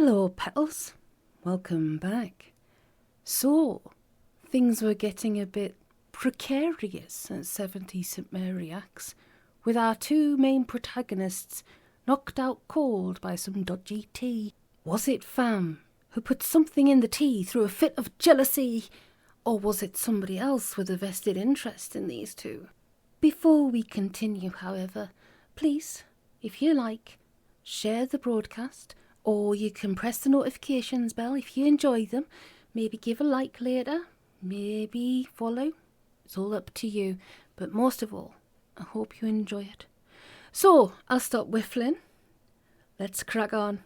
Hello, Petals. Welcome back. So, things were getting a bit precarious at 70 St Mary Axe, with our two main protagonists knocked out cold by some dodgy tea. Was it Fam, who put something in the tea through a fit of jealousy, or was it somebody else with a vested interest in these two? Before we continue, however, please, if you like, share the broadcast, or you can press the notifications bell if you enjoy them. Maybe give a like later, maybe follow. It's all up to you, but most of all, I hope you enjoy it. So, I'll stop whiffling. Let's crack on.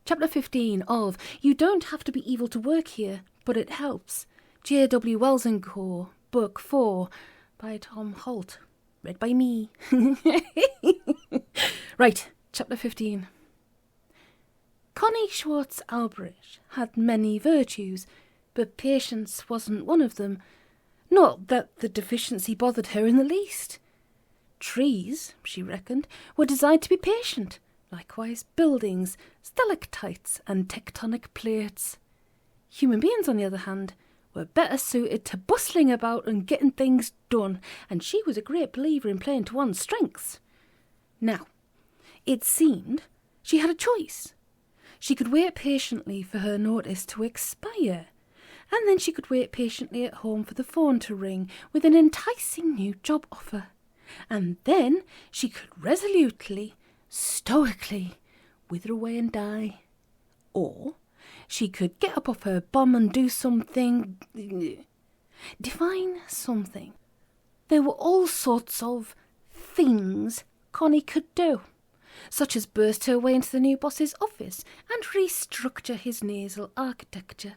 Chapter 15 of You Don't Have to Be Evil to Work Here, But It Helps. J.W. Wells & Co. Book 4 by Tom Holt. Read by me. Right, Chapter 15. Connie Schwartz Albrecht had many virtues, but patience wasn't one of them. Not that the deficiency bothered her in the least. Trees, she reckoned, were designed to be patient, likewise buildings, stalactites and tectonic plates. Human beings, on the other hand, were better suited to bustling about and getting things done, and she was a great believer in playing to one's strengths. Now, it seemed she had a choice. She could wait patiently for her notice to expire, and then she could wait patiently at home for the phone to ring with an enticing new job offer. And then she could resolutely, stoically wither away and die. Or she could get up off her bum and do something. Define something. There were all sorts of things Connie could do, such as burst her way into the new boss's office and restructure his nasal architecture.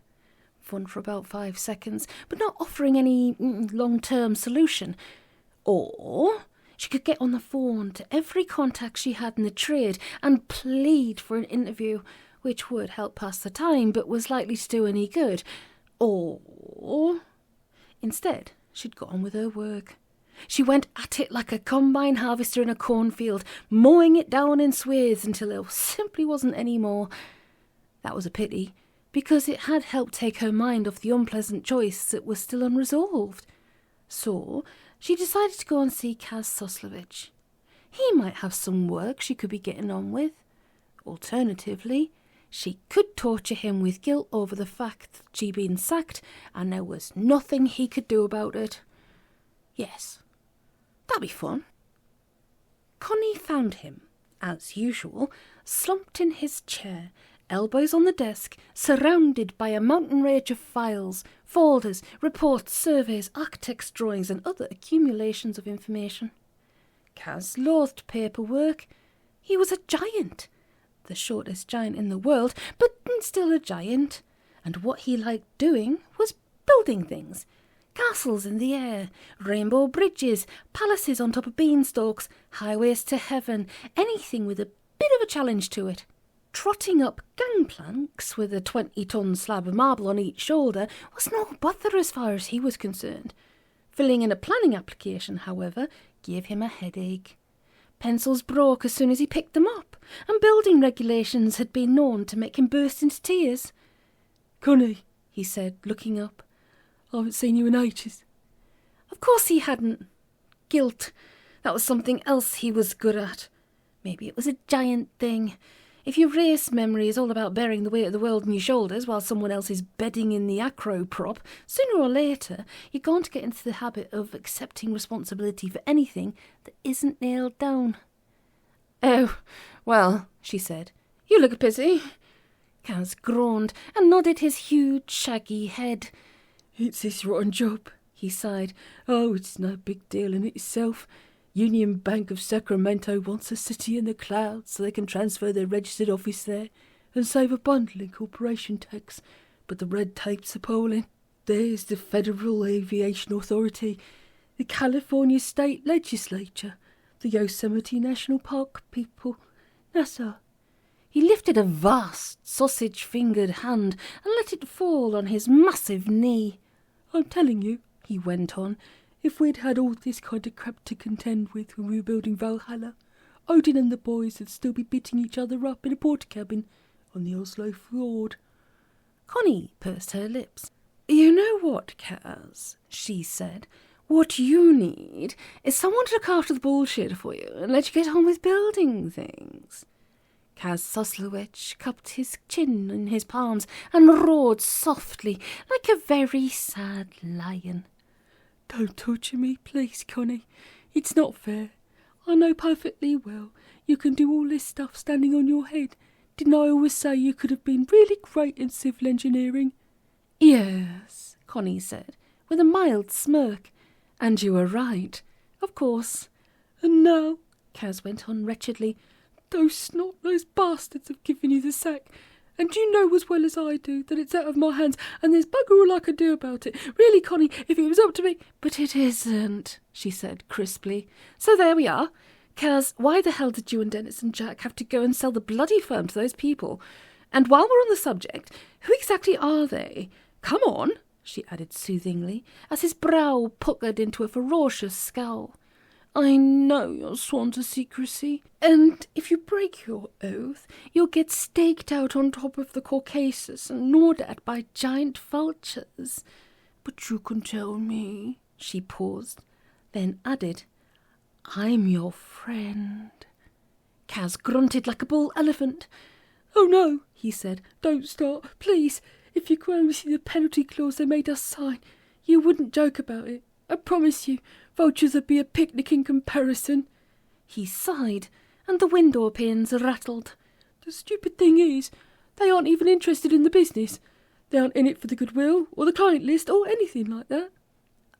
Fun for about 5 seconds, but not offering any long-term solution. Or she could get on the phone to every contact she had in the trade and plead for an interview, which would help pass the time but was likely to do any good. Or instead, she'd got on with her work. She went at it like a combine harvester in a cornfield, mowing it down in swathes until there simply wasn't any more. That was a pity, because it had helped take her mind off the unpleasant choice that was still unresolved. So she decided to go and see Kaz Soslovich. He might have some work she could be getting on with. Alternatively, she could torture him with guilt over the fact that she'd been sacked, and there was nothing he could do about it. Yes, that'd be fun. Connie found him, as usual, slumped in his chair, elbows on the desk, surrounded by a mountain range of files, folders, reports, surveys, architects' drawings and other accumulations of information. Kaz loathed paperwork. He was a giant, the shortest giant in the world, but still a giant, and what he liked doing was building things. Castles in the air, rainbow bridges, palaces on top of beanstalks, highways to heaven, anything with a bit of a challenge to it. Trotting up gangplanks with a 20-ton slab of marble on each shoulder was no bother as far as he was concerned. Filling in a planning application, however, gave him a headache. Pencils broke as soon as he picked them up, and building regulations had been known to make him burst into tears. "Connie," he said, looking up, "I haven't seen you in ages." Of course he hadn't. Guilt. That was something else he was good at. Maybe it was a giant thing. If your race memory is all about bearing the weight of the world on your shoulders while someone else is bedding in the acro prop, sooner or later you're going to get into the habit of accepting responsibility for anything that isn't nailed down. "Oh, well," she said, "you look busy." Kaz groaned and nodded his huge shaggy head. "It's this rotten job," he sighed. "Oh, it's no big deal in itself. Union Bank of Sacramento wants a city in the clouds so they can transfer their registered office there and save a bundle in corporation tax, but the red tape's appalling. There's the Federal Aviation Authority, the California State Legislature, the Yosemite National Park people, NASA." He lifted a vast, sausage-fingered hand and let it fall on his massive knee. "I'm telling you," he went on, "if we'd had all this kind of crap to contend with when we were building Valhalla, Odin and the boys would still be beating each other up in a porta cabin on the Oslo Fjord. Connie pursed her lips. You know what, Kaz, she said. What you need is someone to look after the bullshit for you and let you get on with building things. Kaz Soslowich cupped his chin in his palms and roared softly like a very sad lion. Don't torture me, please, Connie. It's not fair. I know perfectly well you can do all this stuff standing on your head. Didn't I always say you could have been really great in civil engineering? Yes, Connie said, with a mild smirk. And you were right, of course. And now, Kaz went on wretchedly, those snot-nosed bastards have given you the sack. And you know as well as I do that it's out of my hands, and there's bugger all I can do about it. Really, Connie, if it was up to me... But it isn't, she said crisply. So there we are. Kaz, why the hell did you and Dennis and Jack have to go and sell the bloody firm to those people? And while we're on the subject, who exactly are they? Come on, she added soothingly, as his brow puckered into a ferocious scowl. I know you're sworn to secrecy, and if you break your oath, you'll get staked out on top of the Caucasus and gnawed at by giant vultures. But you can tell me, she paused, then added, I'm your friend. Kaz grunted like a bull elephant. Oh no, he said, don't start, please. If you could only see the penalty clause they made us sign, you wouldn't joke about it. I promise you, vultures would be a picnic in comparison. He sighed, and the window panes rattled. The stupid thing is, they aren't even interested in the business. They aren't in it for the goodwill, or the client list, or anything like that.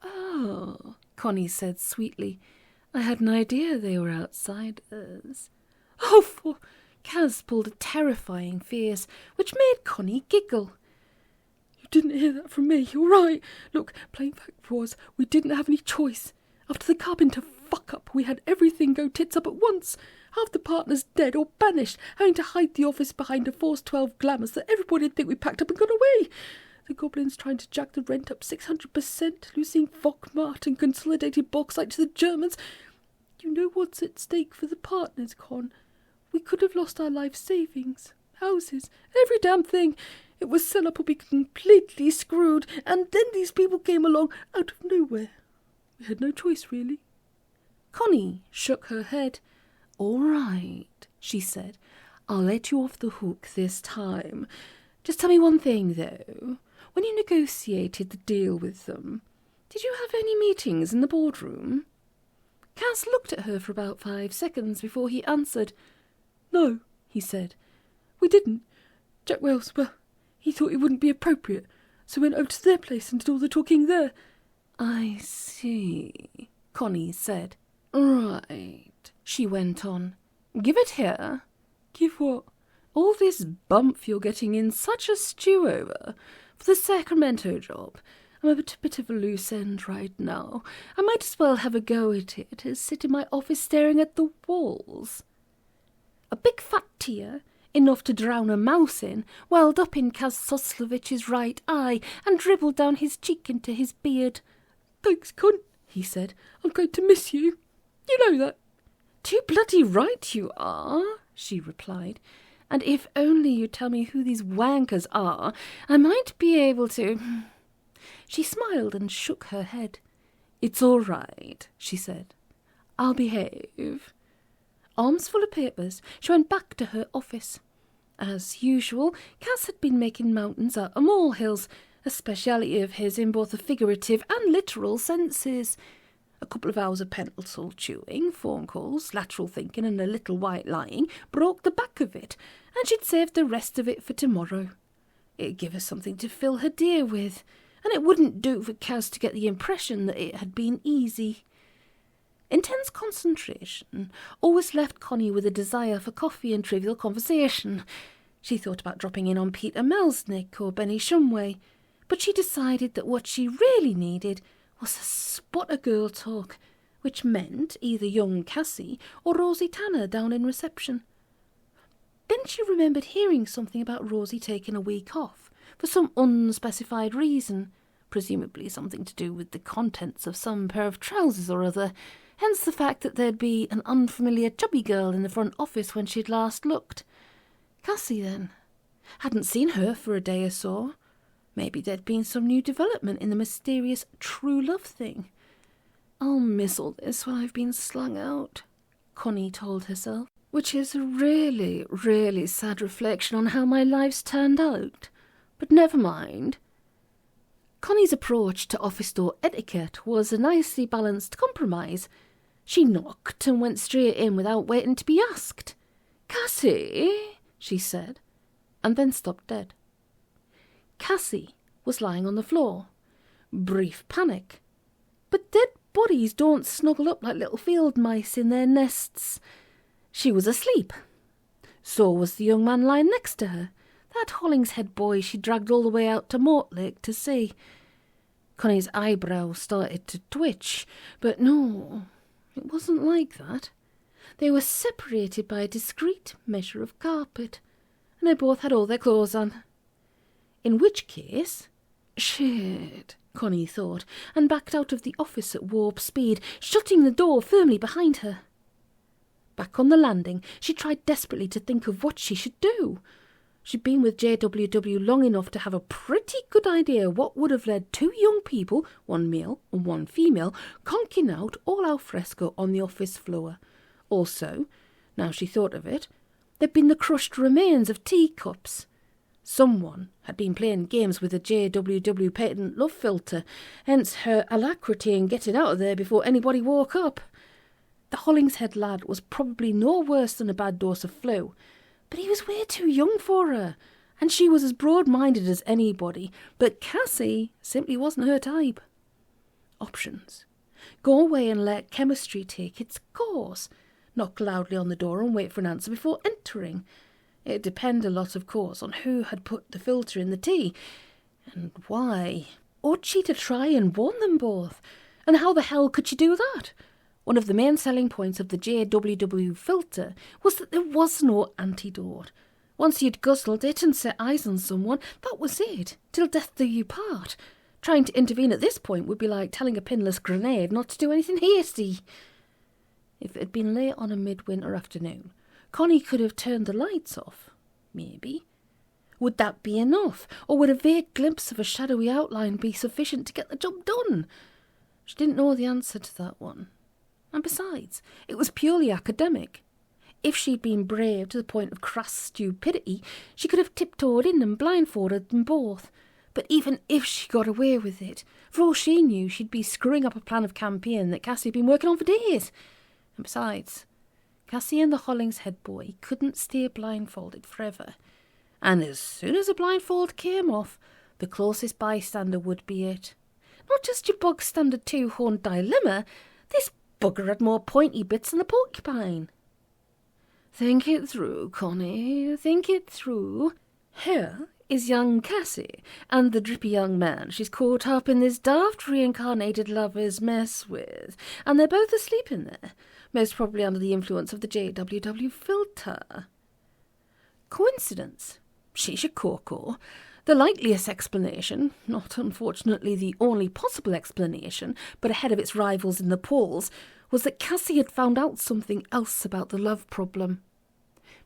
Oh, Connie said sweetly. I had an idea they were outsiders. Oh, for... Kaz pulled a terrifying face, which made Connie giggle. You didn't hear that from me, all right? Look, plain fact was, we didn't have any choice. After the carpenter fuck-up, we had everything go tits up at once. Half the partners dead or banished, having to hide the office behind a Force 12 glamour so that everybody'd think we packed up and gone away. The goblins trying to jack the rent up 600%, losing Vokmart and consolidated bauxite to the Germans. You know what's at stake for the partners, Con? We could have lost our life savings, houses, every damn thing. It was sell up or be completely screwed, and then these people came along out of nowhere. We had no choice, really. Connie shook her head. All right, she said. I'll let you off the hook this time. Just tell me one thing, though. When you negotiated the deal with them, did you have any meetings in the boardroom? Kaz looked at her for about 5 seconds before he answered. No, he said. We didn't. Jack Wells, well, he thought it wouldn't be appropriate, so went over to their place and did all the talking there. I see, Connie said. Right, she went on. Give it here. Give what? All this bump you're getting in such a stew over for the Sacramento job. I'm a bit of a loose end right now. I might as well have a go at it as sit in my office staring at the walls. A big fat tear, enough to drown a mouse in, welled up in Kaz Soslovich's right eye and dribbled down his cheek into his beard. Thanks, Con, he said. I'm going to miss you. You know that. Too bloody right you are, she replied. And if only you'd tell me who these wankers are, I might be able to... She smiled and shook her head. It's all right, she said. I'll behave. Arms full of papers, she went back to her office. As usual, Kaz had been making mountains out of molehills, a speciality of his in both the figurative and literal senses. A couple of hours of pencil chewing, phone calls, lateral thinking and a little white lying broke the back of it, and she'd saved the rest of it for tomorrow. It'd give her something to fill her day with, and it wouldn't do for Kaz to get the impression that it had been easy. Intense concentration always left Connie with a desire for coffee and trivial conversation. She thought about dropping in on Peter Melsnick or Benny Shumway, but she decided that what she really needed was a spot of girl talk, which meant either young Cassie or Rosie Tanner down in reception. Then she remembered hearing something about Rosie taking a week off for some unspecified reason, presumably something to do with the contents of some pair of trousers or other, hence the fact that there'd be an unfamiliar chubby girl in the front office when she'd last looked. Cassie, then. Hadn't seen her for a day or so. Maybe there'd been some new development in the mysterious true love thing. I'll miss all this when I've been slung out, Connie told herself, which is a really, really sad reflection on how my life's turned out. But never mind. Connie's approach to office door etiquette was a nicely balanced compromise. She knocked and went straight in without waiting to be asked. "Cassie," she said, and then stopped dead. Cassie was lying on the floor. Brief panic. But dead bodies don't snuggle up like little field mice in their nests. She was asleep. So was the young man lying next to her, that Hollinghead boy she dragged all the way out to Mortlake to see. Connie's eyebrows started to twitch, but no, it wasn't like that. They were separated by a discreet measure of carpet, and they both had all their clothes on. In which case, shit, Connie thought, and backed out of the office at warp speed, shutting the door firmly behind her. Back on the landing, she tried desperately to think of what she should do. She'd been with JWW long enough to have a pretty good idea what would have led two young people, one male and one female, conking out all al fresco on the office floor. Also, now she thought of it, there'd been the crushed remains of teacups. Someone had been playing games with a JWW patent love filter, hence her alacrity in getting out of there before anybody woke up. The Hollingshead lad was probably no worse than a bad dose of flu, but he was way too young for her, and she was as broad-minded as anybody, but Cassie simply wasn't her type. Options. Go away and let chemistry take its course. Knock loudly on the door and wait for an answer before entering. It depended a lot, of course, on who had put the filter in the tea, and why. Ought she to try and warn them both? And how the hell could she do that? One of the main selling points of the JWW filter was that there was no antidote. Once you'd guzzled it and set eyes on someone, that was it, till death do you part. Trying to intervene at this point would be like telling a pinless grenade not to do anything hasty. If it had been late on a midwinter afternoon, Connie could have turned the lights off, maybe. Would that be enough, or would a vague glimpse of a shadowy outline be sufficient to get the job done? She didn't know the answer to that one. And besides, it was purely academic. If she'd been brave to the point of crass stupidity, she could have tiptoed in and blindfolded them both. But even if she got away with it, for all she knew, she'd be screwing up a plan of campaign that Cassie had been working on for days. And besides, Cassie and the Hollingshead boy couldn't stay blindfolded forever. And as soon as a blindfold came off, the closest bystander would be it. Not just your bog-standard two-horned dilemma, this bugger had more pointy bits than a porcupine. Think it through, Connie, think it through. Here is young Cassie, and the drippy young man she's caught up in this daft reincarnated lover's mess with, and they're both asleep in there, most probably under the influence of the JWW filter. Coincidence? Shisha Coco. The likeliest explanation, not unfortunately the only possible explanation, but ahead of its rivals in the polls, was that Cassie had found out something else about the love problem.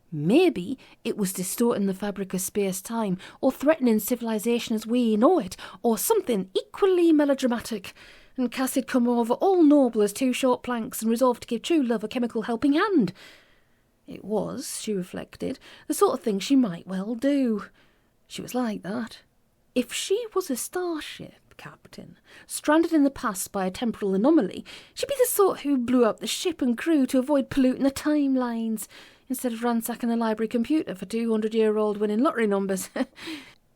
Maybe it was distorting the fabric of space-time, or threatening civilization as we know it, or something equally melodramatic, and Cassie had come over all noble as two short planks and resolved to give true love a chemical helping hand. It was, she reflected, the sort of thing she might well do. She was like that. If she was a starship captain, stranded in the past by a temporal anomaly, she'd be the sort who blew up the ship and crew to avoid polluting the timelines, instead of ransacking the library computer for 200-year-old winning lottery numbers.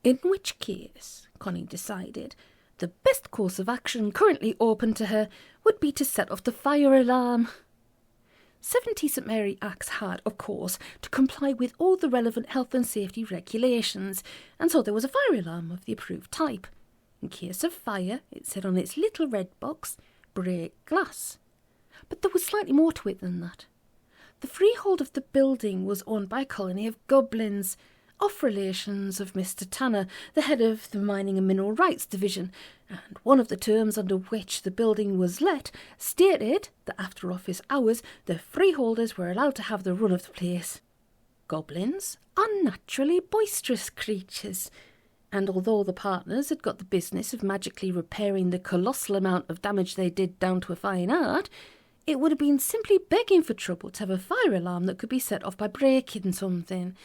In which case, Connie decided, the best course of action currently open to her would be to set off the fire alarm. 70 St Mary Acts had, of course, to comply with all the relevant health and safety regulations, and so there was a fire alarm of the approved type. In case of fire, it said on its little red box, break glass. But there was slightly more to it than that. The freehold of the building was owned by a colony of goblins, off relations of Mr. Tanner, the head of the Mining and Mineral Rights Division, and one of the terms under which the building was let stated that after office hours the freeholders were allowed to have the run of the place. Goblins, unnaturally boisterous creatures, and although the partners had got the business of magically repairing the colossal amount of damage they did down to a fine art, it would have been simply begging for trouble to have a fire alarm that could be set off by breaking something.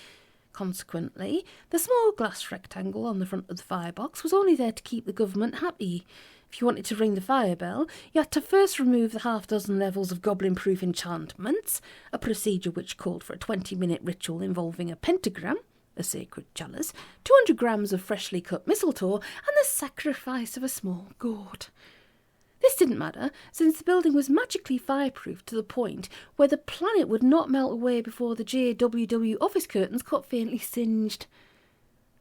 Consequently, the small glass rectangle on the front of the firebox was only there to keep the government happy. If you wanted to ring the fire bell, you had to first remove the half-dozen levels of goblin-proof enchantments, a procedure which called for a 20-minute ritual involving a pentagram, a sacred chalice, 200 grams of freshly cut mistletoe, and the sacrifice of a small goat. This didn't matter, since the building was magically fireproof to the point where the planet would not melt away before the JWW office curtains got faintly singed.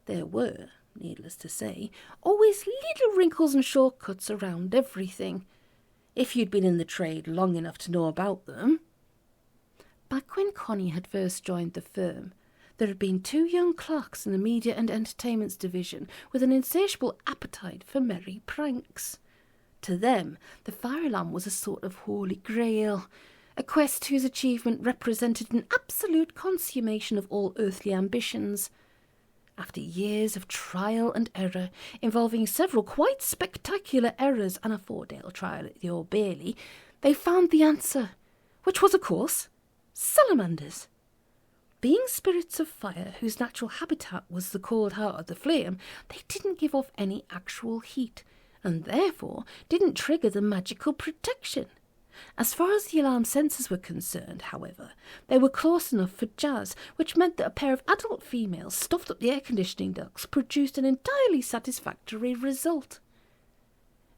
There were, needless to say, always little wrinkles and shortcuts around everything, if you'd been in the trade long enough to know about them. Back when Connie had first joined the firm, there had been 2 young clerks in the media and entertainments division with an insatiable appetite for merry pranks. To them, the fire alarm was a sort of holy grail, a quest whose achievement represented an absolute consummation of all earthly ambitions. After years of trial and error, involving several quite spectacular errors and a 4-day trial at the Old Bailey, they found the answer, which was, of course, salamanders. Being spirits of fire whose natural habitat was the cold heart of the flame, they didn't give off any actual heat, and therefore didn't trigger the magical protection. As far as the alarm sensors were concerned, however, they were close enough for jazz, which meant that a pair of adult females stuffed up the air conditioning ducts produced an entirely satisfactory result.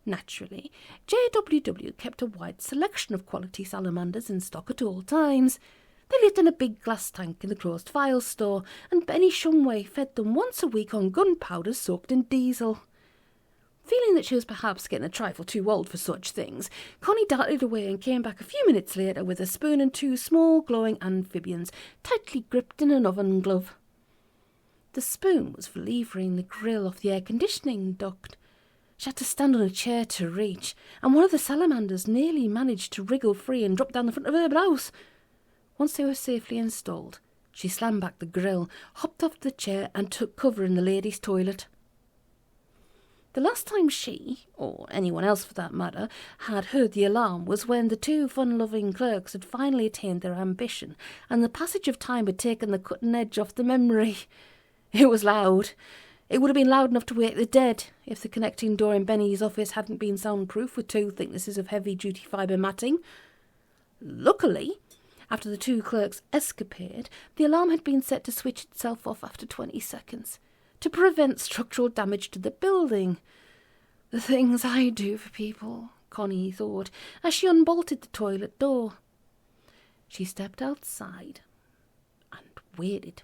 Naturally, JWW kept a wide selection of quality salamanders in stock at all times. They lived in a big glass tank in the closed file store, and Benny Shumway fed them once a week on gunpowder soaked in diesel. Feeling that she was perhaps getting a trifle too old for such things, Connie darted away and came back a few minutes later with a spoon and 2 small glowing amphibians tightly gripped in an oven glove. The spoon was for levering the grill off the air conditioning duct. She had to stand on a chair to reach, and one of the salamanders nearly managed to wriggle free and drop down the front of her blouse. Once they were safely installed, she slammed back the grill, hopped off the chair and took cover in the ladies' toilet. The last time she, or anyone else for that matter, had heard the alarm was when the 2 fun-loving clerks had finally attained their ambition, and the passage of time had taken the cutting edge off the memory. It was loud. It would have been loud enough to wake the dead if the connecting door in Benny's office hadn't been soundproof with 2 thicknesses of heavy-duty fibre matting. Luckily, after the 2 clerks' escapade, the alarm had been set to switch itself off after 20 seconds, to prevent structural damage to the building. The things I do for people, Connie thought, as she unbolted the toilet door. She stepped outside and waited,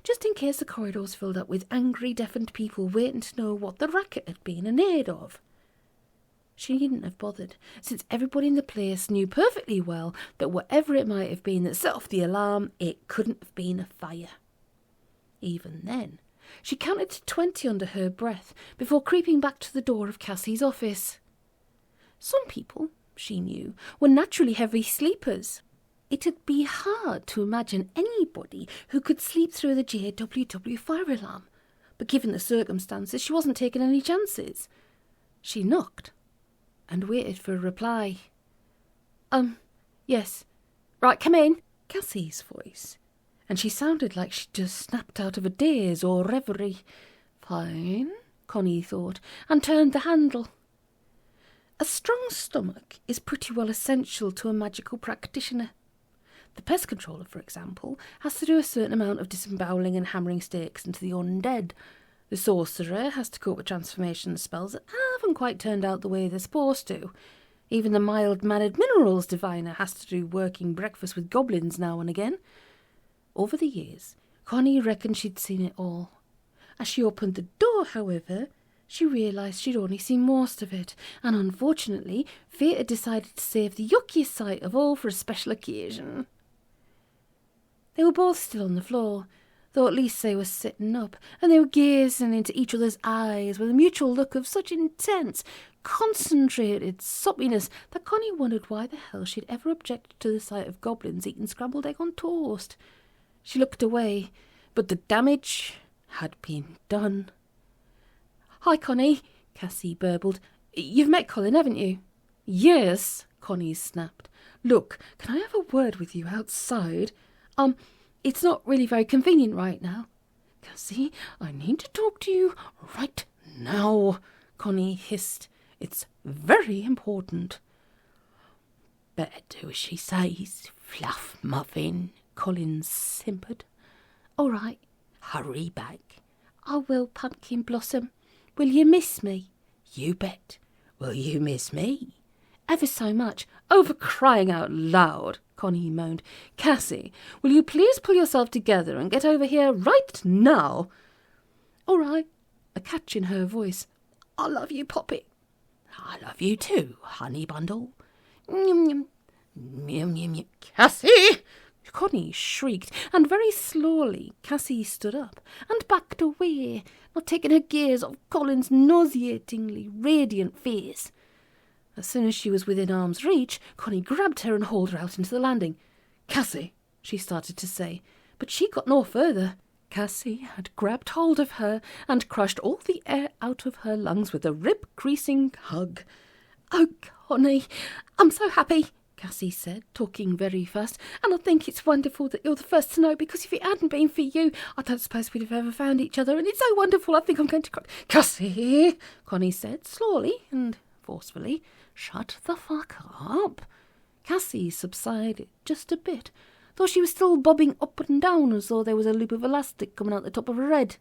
just in case the corridors filled up with angry, deafened people waiting to know what the racket had been in aid of. She needn't have bothered, since everybody in the place knew perfectly well that whatever it might have been that set off the alarm, it couldn't have been a fire. Even then, she counted to 20 under her breath before creeping back to the door of Cassie's office. Some people, she knew, were naturally heavy sleepers. It'd be hard to imagine anybody who could sleep through the JWW fire alarm, but given the circumstances, she wasn't taking any chances. She knocked and waited for a reply. Yes. Right, come in. Cassie's voice, and she sounded like she'd just snapped out of a daze or reverie. Fine, Connie thought, and turned the handle. A strong stomach is pretty well essential to a magical practitioner. The pest controller, for example, has to do a certain amount of disemboweling and hammering stakes into the undead. The sorcerer has to cope with transformation spells that haven't quite turned out the way they're supposed to. Even the mild-mannered minerals diviner has to do working breakfast with goblins now and again. Over the years, Connie reckoned she'd seen it all. As she opened the door, however, she realised she'd only seen most of it, and unfortunately, fate had decided to save the yuckiest sight of all for a special occasion. They were both still on the floor, though at least they were sitting up, and they were gazing into each other's eyes with a mutual look of such intense, concentrated soppiness that Connie wondered why the hell she'd ever objected to the sight of goblins eating scrambled egg on toast. She looked away, but the damage had been done. "Hi, Connie," Cassie burbled. "You've met Colin, haven't you?" "Yes," Connie snapped. "Look, can I have a word with you outside?" It's not really very convenient right now." "Cassie, I need to talk to you right now," Connie hissed. "It's very important." "Better do as she says, fluff muffin," Colin simpered. "All right." "Hurry back." "I will, Pumpkin Blossom. Will you miss me?" "You bet. Will you miss me?" "Ever so much." "Over crying out loud," Connie moaned. "Cassie, will you please pull yourself together and get over here right now?" "All right," a catch in her voice. "I love you, Poppy." "I love you too, honey bundle." "Nyum, nyum. "Cassie!" Connie shrieked, and very slowly Cassie stood up and backed away, not taking her gaze off Colin's nauseatingly radiant face. As soon as she was within arm's reach, Connie grabbed her and hauled her out into the landing. "Cassie," she started to say, but she got no further. Cassie had grabbed hold of her and crushed all the air out of her lungs with a rib-creasing hug. "Oh, Connie, I'm so happy," Cassie said, talking very fast, "and I think it's wonderful that you're the first to know, because if it hadn't been for you, I don't suppose we'd have ever found each other, and it's so wonderful I think I'm going to cry." "Cassie," Connie said, slowly and forcefully, "shut the fuck up." Cassie subsided just a bit, though she was still bobbing up and down as though there was a loop of elastic coming out the top of her head.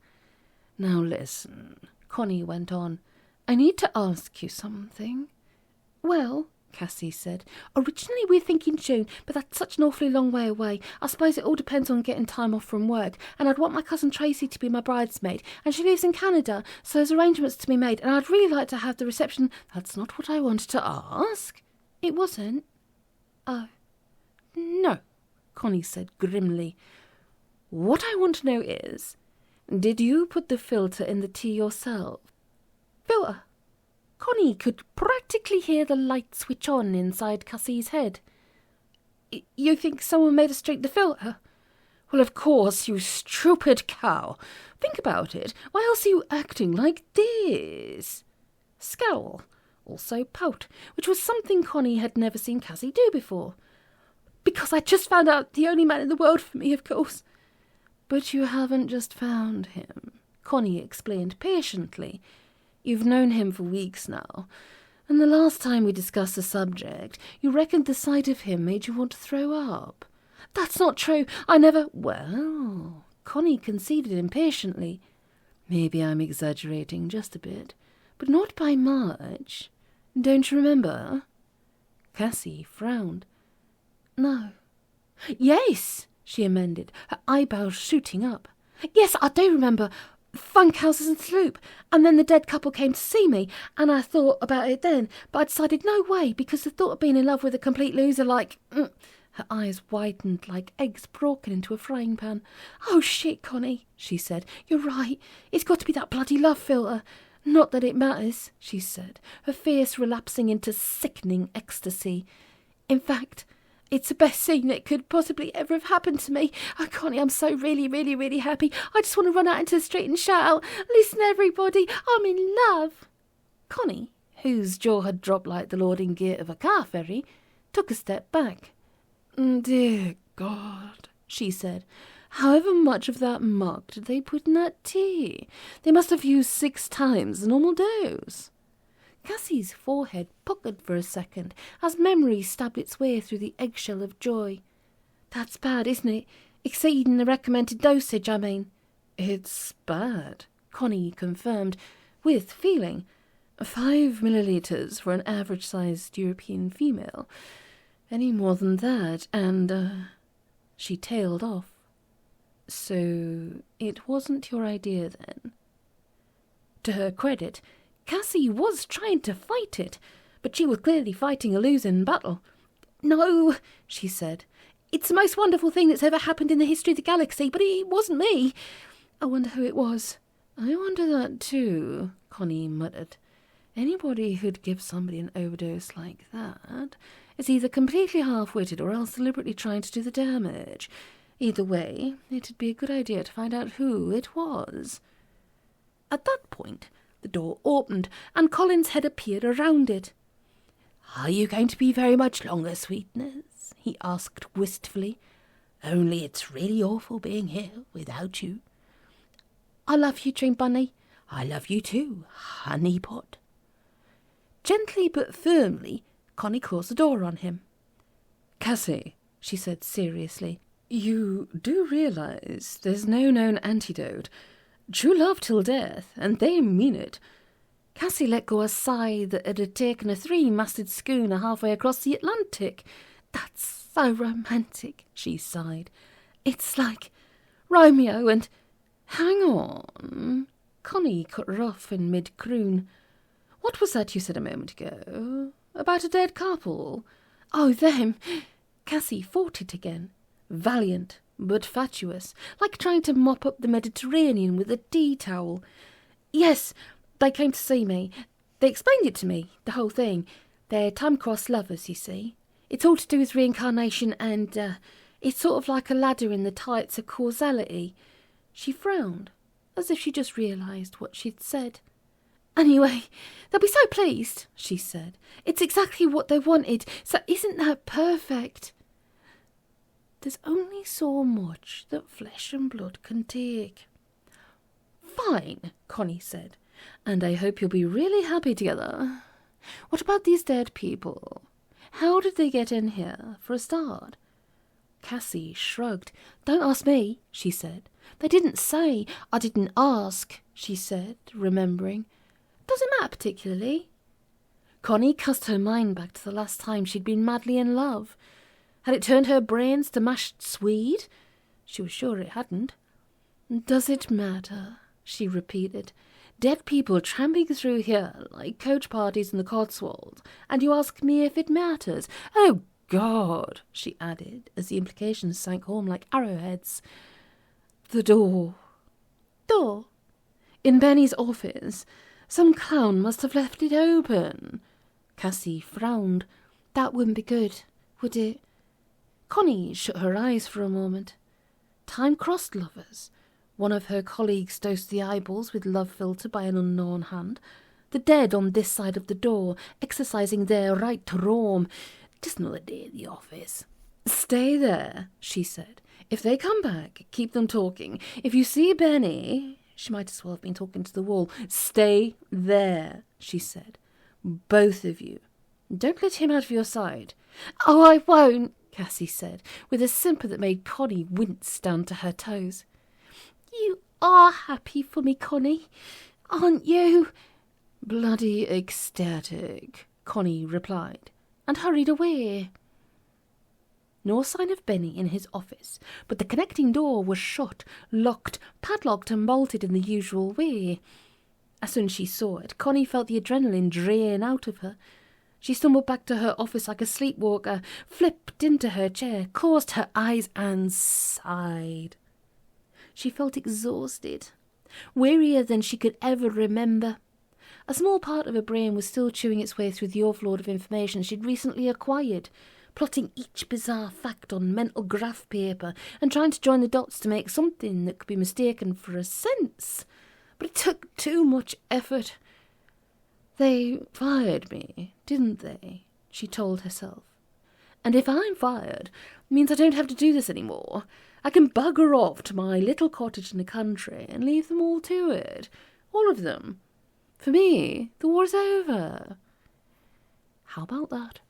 "Now listen," Connie went on. "I need to ask you something." "Well," Cassie said, "originally we were thinking June, but that's such an awfully long way away. I suppose it all depends on getting time off from work, and I'd want my cousin Tracy to be my bridesmaid, and she lives in Canada, so there's arrangements to be made, and I'd really like to have the reception—" "That's not what I wanted to ask." "It wasn't?" "Oh, no," Connie said grimly. "What I want to know is, did you put the filter in the tea yourself?" "Filter?" Connie could practically hear the light switch on inside Cassie's head. "You think someone made us drink the filter?" "Well, of course, you stupid cow. Think about it. Why else are you acting like this?" Scowl, also pout, which was something Connie had never seen Cassie do before. "Because I just found out the only man in the world for me, of course." "But you haven't just found him," Connie explained patiently. "You've known him for weeks now, and the last time we discussed the subject, you reckoned the sight of him made you want to throw up." "That's not true. I never—" "Well," Connie conceded impatiently, "maybe I'm exaggerating just a bit, but not by much. Don't you remember?" Cassie frowned. "No." "Yes," she amended, her eyebrows shooting up. "Yes, I do remember. Funkhouses and Sloop, and then the dead couple came to see me, and I thought about it then, but I decided no way, because the thought of being in love with a complete loser like—" Her eyes widened like eggs broken into a frying pan. "Oh, shit, Connie," she said. "You're right. It's got to be that bloody love filter. Not that it matters," she said, her face relapsing into sickening ecstasy. "In fact, it's the best thing that could possibly ever have happened to me. Oh, Connie, I'm so really, really, really happy. I just want to run out into the street and shout out, 'Listen, everybody, I'm in love.'" Connie, whose jaw had dropped like the loading gear of a car ferry, took a step back. "Dear God," she said, "however much of that muck did they put in that tea? They must have used 6 times the normal dose." Cassie's forehead puckered for a second as memory stabbed its way through the eggshell of joy. "That's bad, isn't it? Exceeding the recommended dosage, I mean." "It's bad," Connie confirmed, with feeling. 5 milliliters for an average-sized European female. Any more than that, and, She tailed off. "So it wasn't your idea, then?" To her credit, Cassie was trying to fight it, but she was clearly fighting a losing battle. "No," she said. "It's the most wonderful thing that's ever happened in the history of the galaxy, but it wasn't me. I wonder who it was." "I wonder that too," Connie muttered. "Anybody who'd give somebody an overdose like that is either completely half-witted or else deliberately trying to do the damage. Either way, it'd be a good idea to find out who it was. At that point, the door opened, and Colin's head appeared around it. "Are you going to be very much longer, sweetness?" he asked wistfully. "Only it's really awful being here without you." "I love you, Dream Bunny." "I love you too, honey pot." Gently but firmly, Connie closed the door on him. "Cassie," she said seriously, "you do realise there's no known antidote. True love till death, and they mean it." Cassie let go a sigh that it had taken a 3-masted schooner halfway across the Atlantic. "That's so romantic," she sighed. "It's like Romeo and—" "Hang on." Connie cut her off in mid-croon. "What was that you said a moment ago? About a dead couple?" "Oh, them." Cassie fought it again. Valiant, but fatuous, like trying to mop up the Mediterranean with a tea towel. "Yes, they came to see me. They explained it to me, the whole thing. They're time-crossed lovers, you see. It's all to do with reincarnation and, it's sort of like a ladder in the tights of causality." She frowned, as if she just realised what she'd said. "Anyway, they'll be so pleased," she said. "It's exactly what they wanted, so isn't that perfect?" "There's only so much that flesh and blood can take." "Fine," Connie said, "and I hope you'll be really happy together. What about these dead people? How did they get in here, for a start?" Cassie shrugged. "Don't ask me," she said. "They didn't say." "I didn't ask," she said, remembering. "Doesn't matter particularly." Connie cast her mind back to the last time she'd been madly in love. Had it turned her brains to mashed swede? She was sure it hadn't. "Does it matter?" she repeated. "Dead people tramping through here like coach parties in the Cotswolds, and you ask me if it matters? Oh, God," she added, as the implications sank home like arrowheads. "The door." "Door?" "In Benny's office. Some clown must have left it open." Cassie frowned. "That wouldn't be good, would it?" Connie shut her eyes for a moment. Time-crossed lovers. One of her colleagues dosed the eyeballs with love philter by an unknown hand. The dead on this side of the door, exercising their right to roam. Just another day at the office. "Stay there," she said. "If they come back, keep them talking. If you see Benny—" She might as well have been talking to the wall. "Stay there," she said. "Both of you. Don't let him out of your sight." "Oh, I won't," Cassie said, with a simper that made Connie wince down to her toes. "You are happy for me, Connie, aren't you?" "Bloody ecstatic," Connie replied, and hurried away. No sign of Benny in his office, but the connecting door was shut, locked, padlocked and bolted in the usual way. As soon as she saw it, Connie felt the adrenaline drain out of her. She stumbled back to her office like a sleepwalker, flipped into her chair, closed her eyes and sighed. She felt exhausted, wearier than she could ever remember. A small part of her brain was still chewing its way through the overload of information she'd recently acquired, plotting each bizarre fact on mental graph paper and trying to join the dots to make something that could be mistaken for a sense. But it took too much effort. "They fired me, didn't they?" she told herself. "And if I'm fired, it means I don't have to do this anymore. I can bugger off to my little cottage in the country and leave them all to it. All of them. For me, the war's over." How about that?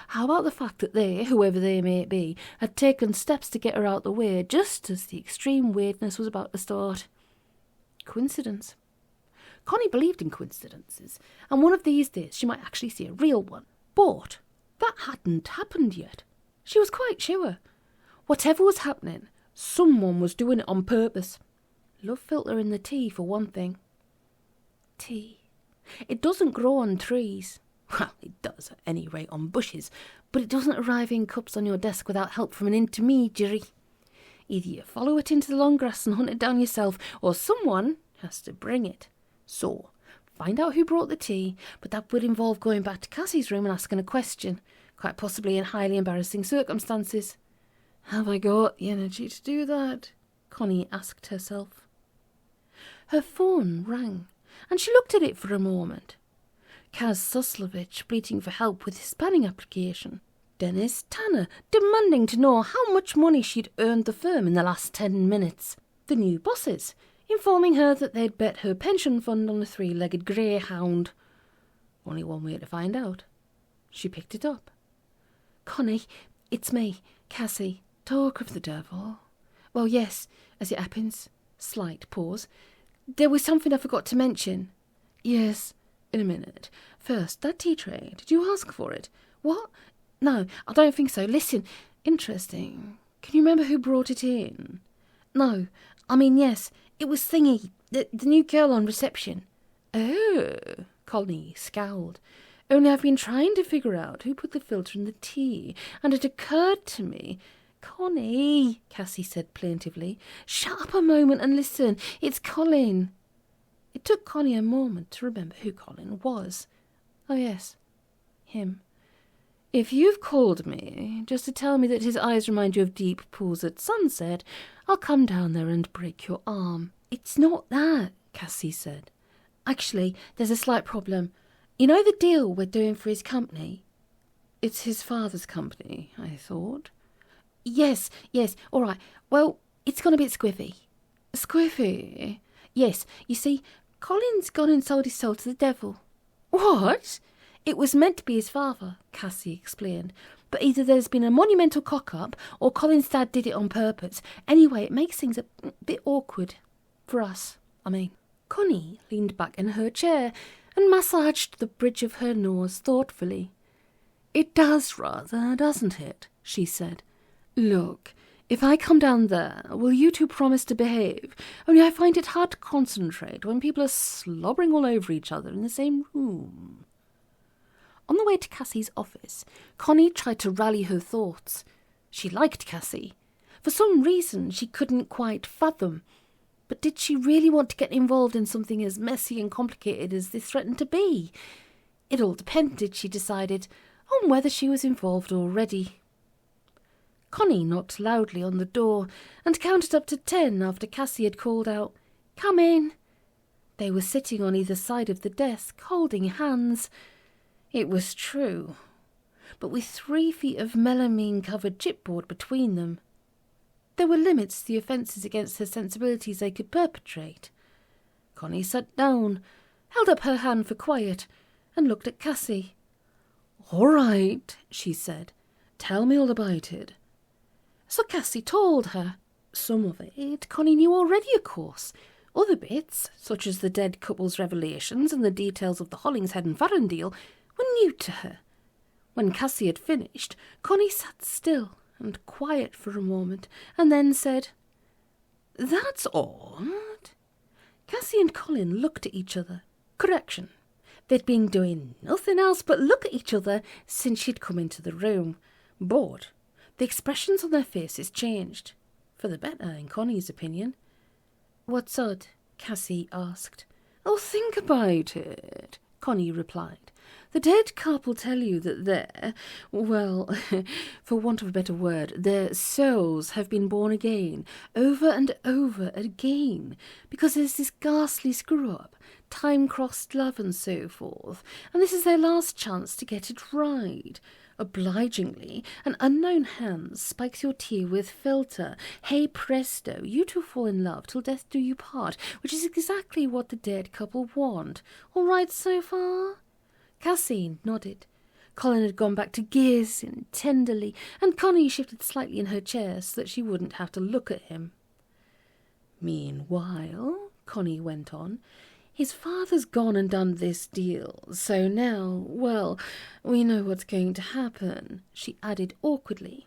How about the fact that they, whoever they may be, had taken steps to get her out the way just as the extreme weirdness was about to start? Coincidence? Connie believed in coincidences, and one of these days she might actually see a real one. But that hadn't happened yet. She was quite sure. Whatever was happening, someone was doing it on purpose. Love filter in the tea, for one thing. Tea. It doesn't grow on trees. Well, it does, at any rate, on bushes, but it doesn't arrive in cups on your desk without help from an intermediary. Either you follow it into the long grass and hunt it down yourself, or someone has to bring it. So, find out who brought the tea, but that would involve going back to Cassie's room and asking a question, quite possibly in highly embarrassing circumstances. Have I got the energy to do that? Connie asked herself. Her phone rang, and she looked at it for a moment. Kaz Suslovich bleating for help with his spanning application. Dennis Tanner demanding to know how much money she'd earned the firm in the last 10 minutes. The new bosses informing her that they'd bet her pension fund on a 3-legged greyhound. Only one way to find out. She picked it up. Connie, it's me, Cassie. Talk of the devil. Well, yes, as it happens. Slight pause. There was something I forgot to mention. Yes, in a minute. First, that tea tray. Did you ask for it? What? No, I don't think so. Listen, interesting. Can you remember who brought it in? No, I mean, yes, it was Thingy, the new girl on reception. Oh, Connie scowled. Only I've been trying to figure out who put the filter in the tea, and it occurred to me. Connie, Cassie said plaintively, shut up a moment and listen. It's Colin. It took Connie a moment to remember who Colin was. Oh, yes, him. If you've called me just to tell me that his eyes remind you of deep pools at sunset, I'll come down there and break your arm. It's not that, Cassie said. Actually, there's a slight problem. You know the deal we're doing for his company? It's his father's company, I thought. Yes, all right. Well, it's gone a bit squiffy. Squiffy? Yes, you see, Colin's gone and sold his soul to the devil. What? It was meant to be his father, Cassie explained, but either there's been a monumental cock-up or Colin's dad did it on purpose. Anyway, it makes things a bit awkward. For us, I mean. Connie leaned back in her chair and massaged the bridge of her nose thoughtfully. It does rather, doesn't it? She said. Look, if I come down there, will you two promise to behave? Only I find it hard to concentrate when people are slobbering all over each other in the same room. On the way to Cassie's office, Connie tried to rally her thoughts. She liked Cassie. For some reason she couldn't quite fathom. But did she really want to get involved in something as messy and complicated as this threatened to be? It all depended, she decided, on whether she was involved already. Connie knocked loudly on the door and counted up to 10 after Cassie had called out, "Come in." They were sitting on either side of the desk, holding hands. It was true, but with 3 feet of melamine-covered chipboard between them. There were limits to the offences against her sensibilities they could perpetrate. Connie sat down, held up her hand for quiet, and looked at Cassie. "All right," she said. "Tell me all about it." So Cassie told her. Some of it Connie knew already, of course. Other bits, such as the dead couple's revelations and the details of the Hollinghead and Farron deal, were new to her. When Cassie had finished, Connie sat still and quiet for a moment, and then said, "That's odd." Cassie and Colin looked at each other. Correction. They'd been doing nothing else but look at each other since she'd come into the room. But the expressions on their faces changed. For the better, in Connie's opinion. "What's odd?" Cassie asked. "Oh, think about it," Connie replied. "The dead couple tell you that their, well, for want of a better word, their souls have been born again, over and over again, because there's this ghastly screw-up, time-crossed love and so forth, and this is their last chance to get it right. Obligingly, an unknown hand spikes your tea with filter. Hey presto, you two fall in love till death do you part, which is exactly what the dead couple want. All right so far?" Cassie nodded. Colin had gone back to gazing tenderly, and Connie shifted slightly in her chair so that she wouldn't have to look at him. "Meanwhile," Connie went on, "his father's gone and done this deal, so now, well, we know what's going to happen," she added awkwardly.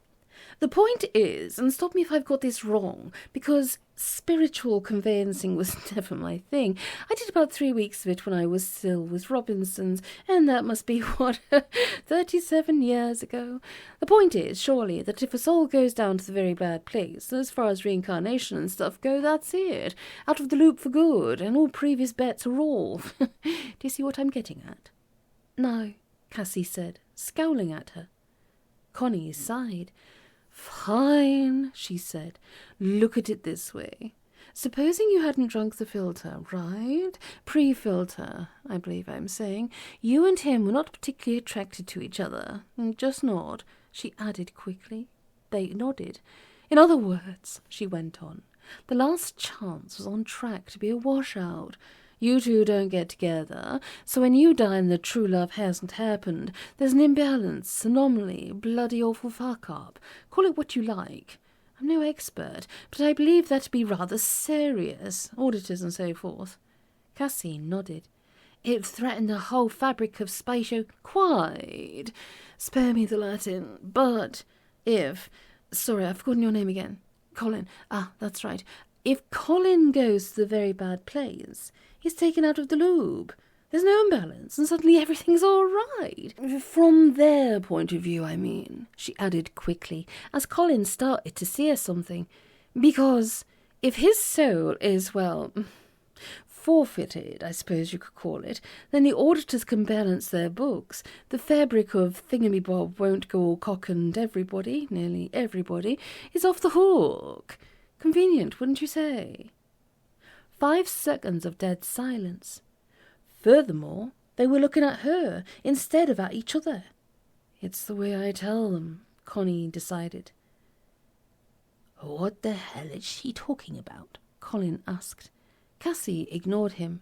"The point is, and stop me if I've got this wrong, because spiritual conveyancing was never my thing. I did about 3 weeks of it when I was still with Robinsons, and that must be, 37 years ago. The point is, surely, that if a soul goes down to the very bad place, as far as reincarnation and stuff go, that's it. Out of the loop for good, and all previous bets are off. Do you see what I'm getting at?" "No," Cassie said, scowling at her. Connie sighed. Fine, she said. Look at it this way. Supposing you hadn't drunk the filter, right? Pre-filter, I believe I'm saying. You and him were not particularly attracted to each other. Just nod, she added quickly. They nodded. In other words, she went on, the last chance was on track to be a washout. You two don't get together, so when you die and the true love hasn't happened, there's an imbalance, anomaly, bloody awful fuck-up. Call it what you like. I'm no expert, but I believe that to be rather serious. Auditors and so forth. Cassie nodded. It threatened the whole fabric of spatio. Quite. Spare me the Latin. But if... Sorry, I've forgotten your name again. Colin. Ah, that's right. If Colin goes to the very bad place, he's taken out of the loop. There's no imbalance, and suddenly everything's all right. From their point of view, I mean, she added quickly, as Colin started to see something. Because if his soul is, well, forfeited, I suppose you could call it, then the auditors can balance their books. The fabric of thingamabob won't go all cock and everybody, nearly everybody, is off the hook. Convenient, wouldn't you say? 5 seconds of dead silence. Furthermore, they were looking at her instead of at each other. It's the way I tell them, Connie decided. What the hell is she talking about? Colin asked. Cassie ignored him.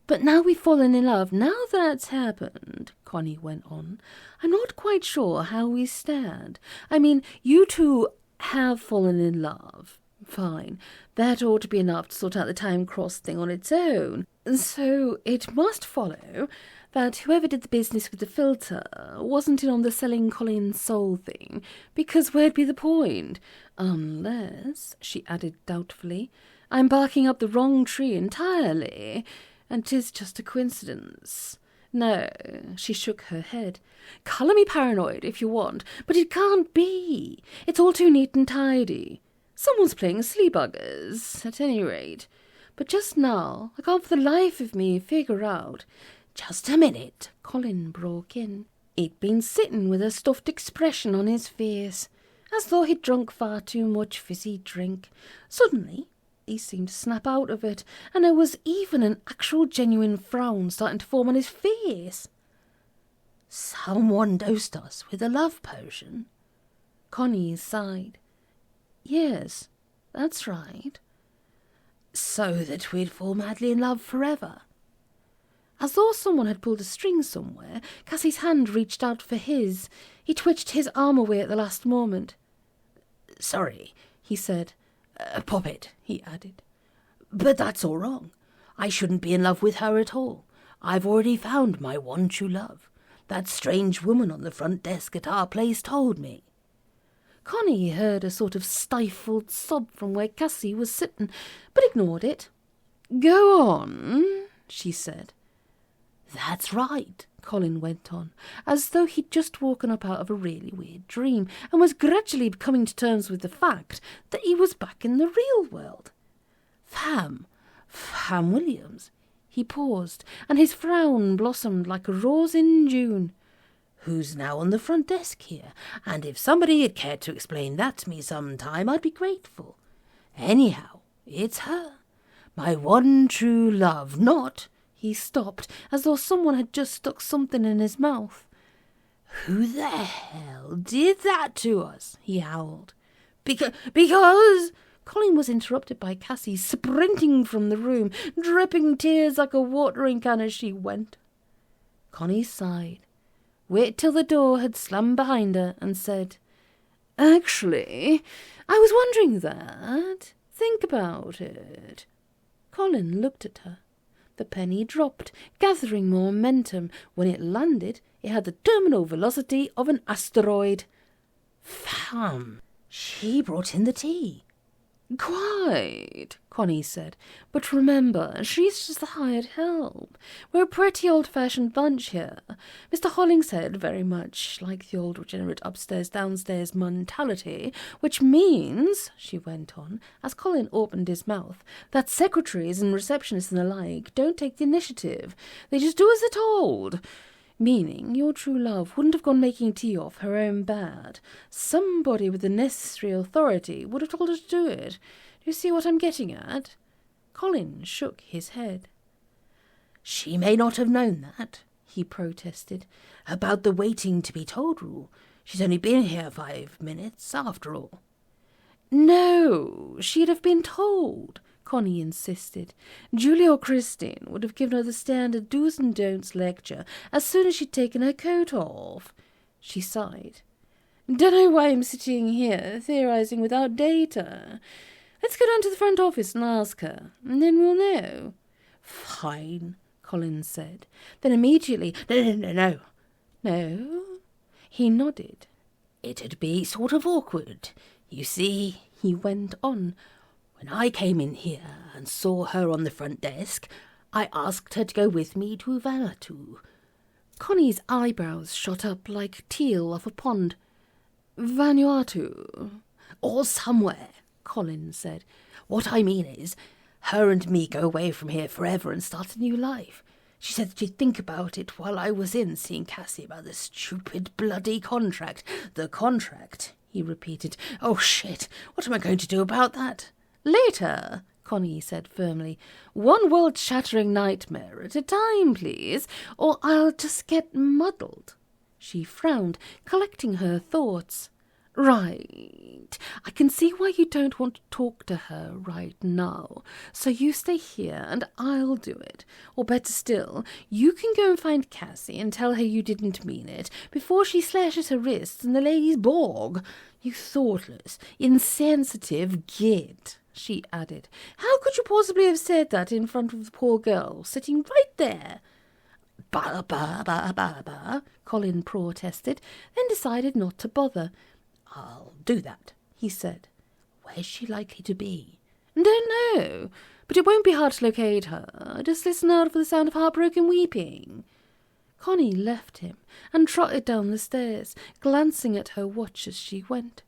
But now we've fallen in love, now that's happened, Connie went on, I'm not quite sure how we stand. I mean, you two have fallen in love. Fine. That ought to be enough to sort out the time-cross thing on its own. So it must follow that whoever did the business with the filter wasn't in on the selling Colin's soul thing, because where'd be the point? Unless, she added doubtfully, I'm barking up the wrong tree entirely, and 'tis just a coincidence. No, she shook her head. Colour me paranoid if you want, but it can't be. It's all too neat and tidy. Someone's playing silly buggers, at any rate. But just now, I can't for the life of me figure out. Just a minute, Colin broke in. He'd been sitting with a stuffed expression on his face, as though he'd drunk far too much fizzy drink. Suddenly, he seemed to snap out of it, and there was even an actual genuine frown starting to form on his face. Someone dosed us with a love potion? Connie sighed. Yes, that's right. So that we'd fall madly in love forever? As though someone had pulled a string somewhere, Cassie's hand reached out for his. He twitched his arm away at the last moment. Sorry, he said. Pop it, he added. But that's all wrong. I shouldn't be in love with her at all. I've already found my one true love. That strange woman on the front desk at our place told me. Connie heard a sort of stifled sob from where Cassie was sitting, but ignored it. Go on, she said. That's right, Colin went on, as though he'd just woken up out of a really weird dream and was gradually coming to terms with the fact that he was back in the real world. Fam Williams. He paused, and his frown blossomed like a rose in June. Who's now on the front desk here, and if somebody had cared to explain that to me sometime, I'd be grateful. Anyhow, it's her. My one true love, not... He stopped, as though someone had just stuck something in his mouth. Who the hell did that to us? He howled. Because... Colin was interrupted by Cassie sprinting from the room, dripping tears like a watering can as she went. Connie sighed, waited till the door had slammed behind her, and said, Actually, I was wondering that. Think about it. Colin looked at her. The penny dropped, gathering momentum. When it landed, it had the terminal velocity of an asteroid. Fam, she brought in the tea. Quite, Connie said. But remember, she's just the hired help. We're a pretty old-fashioned bunch here. Mr. Hollinghead very much like the old regenerate upstairs-downstairs mentality, which means, she went on, as Colin opened his mouth, that secretaries and receptionists and the like don't take the initiative. They just do as they're told. Meaning your true love wouldn't have gone making tea off her own bat. Somebody with the necessary authority would have told her to do it. Do you see what I'm getting at? Colin shook his head. She may not have known that, he protested, about the waiting to be told rule. She's only been here 5 minutes, after all. No, she'd have been told, Connie insisted. Julia or Christine would have given her the standard do's and don'ts lecture as soon as she'd taken her coat off. She sighed. Don't know why I'm sitting here theorizing without data. Let's go down to the front office and ask her, and then we'll know. Fine, Colin said. Then immediately, No. No? He nodded. It'd be sort of awkward. You see, he went on, when I came in here and saw her on the front desk, I asked her to go with me to Vanuatu. Connie's eyebrows shot up like teal off a pond. Vanuatu? Or somewhere, Colin said. What I mean is, her and me go away from here forever and start a new life. She said that she'd think about it while I was in seeing Cassie about the stupid bloody contract. The contract, he repeated. Oh, shit, what am I going to do about that? Later, Connie said firmly. One world-shattering nightmare at a time, please, or I'll just get muddled. She frowned, collecting her thoughts. Right. I can see why you don't want to talk to her right now. So you stay here and I'll do it. Or better still, you can go and find Cassie and tell her you didn't mean it before she slashes her wrists and the lady's borg. You thoughtless, insensitive git, she added. How could you possibly have said that in front of the poor girl sitting right there? Ba, Colin protested, then decided not to bother. I'll do that, he said. Where's she likely to be? Don't know, but it won't be hard to locate her. Just listen out for the sound of heartbroken weeping. Connie left him and trotted down the stairs, glancing at her watch as she went.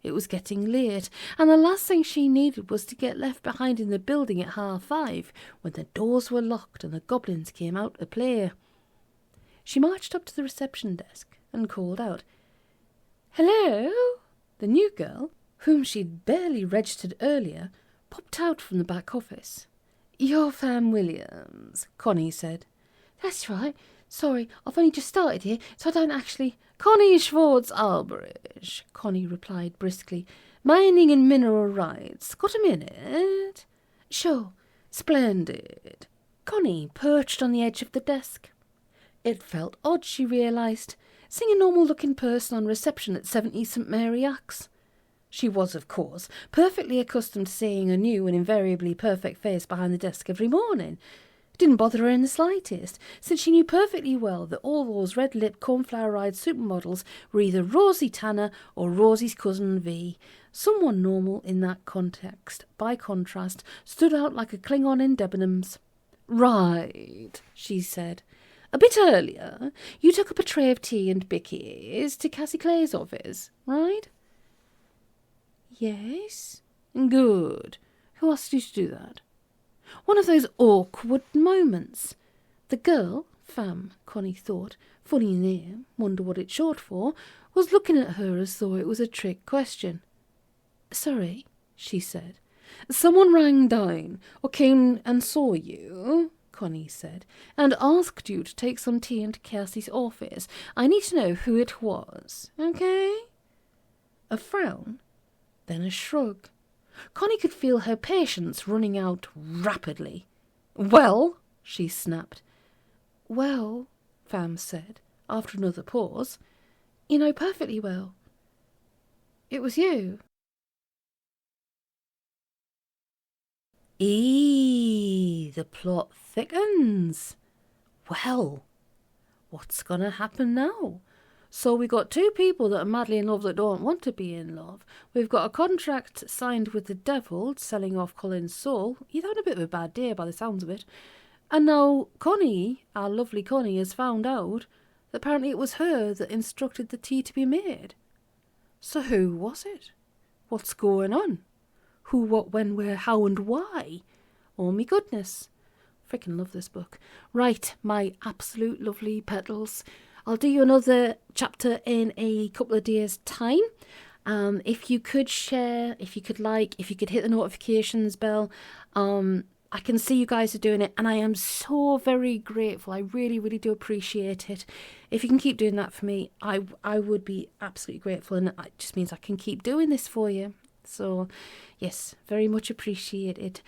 It was getting late, and the last thing she needed was to get left behind in the building at 5:30, when the doors were locked and the goblins came out to play. She marched up to the reception desk and called out, Hello? The new girl, whom she'd barely registered earlier, popped out from the back office. You're Fan Williams, Connie said. That's right. Sorry, I've only just started here, so I don't actually... Connie Schwartz-Albrecht, Connie replied briskly. Mining and mineral rights. Got a minute? Sure. Splendid. Connie perched on the edge of the desk. It felt odd, she realised, seeing a normal-looking person on reception at 70 St Mary Axe. She was, of course, perfectly accustomed to seeing a new and invariably perfect face behind the desk every morning. It didn't bother her in the slightest, since she knew perfectly well that all those red-lipped, cornflower-eyed supermodels were either Rosie Tanner or Rosie's cousin V. Someone normal in that context, by contrast, stood out like a Klingon in Debenhams. Right, she said. A bit earlier, you took up a tray of tea and bickies to Cassie Clay's office, right? Yes. Good. Who asked you to do that? One of those awkward moments. The girl, Fam, Connie thought, funny name, wonder what it's short for, was looking at her as though it was a trick question. Sorry, she said. Someone rang down, or came and saw you, Connie said, and asked you to take some tea into Cassie's office. I need to know who it was, okay? A frown, then a shrug. Connie could feel her patience running out rapidly. Well, she snapped. Well, Fam said, after another pause, you know perfectly well. It was you. The plot thickens. Well, what's going to happen now? So we got two people that are madly in love that don't want to be in love. We've got a contract signed with the devil, selling off Colin's soul. He's having a bit of a bad day by the sounds of it. And now Connie, our lovely Connie, has found out that apparently it was her that instructed the tea to be made. So who was it? What's going on? Who, what, when, where, how and why? Oh, me goodness. Freaking love this book. Right, my absolute lovely petals. I'll do you another chapter in a couple of days' time. If you could share, if you could like, if you could hit the notifications bell, I can see you guys are doing it, and I am so very grateful. I really, really do appreciate it. If you can keep doing that for me, I would be absolutely grateful, and it just means I can keep doing this for you. So, yes, very much appreciated.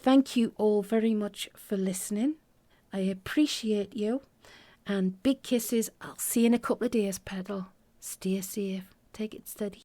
Thank you all very much for listening. I appreciate you, and big kisses. I'll see you in a couple of days, Pedal. Stay safe. Take it steady.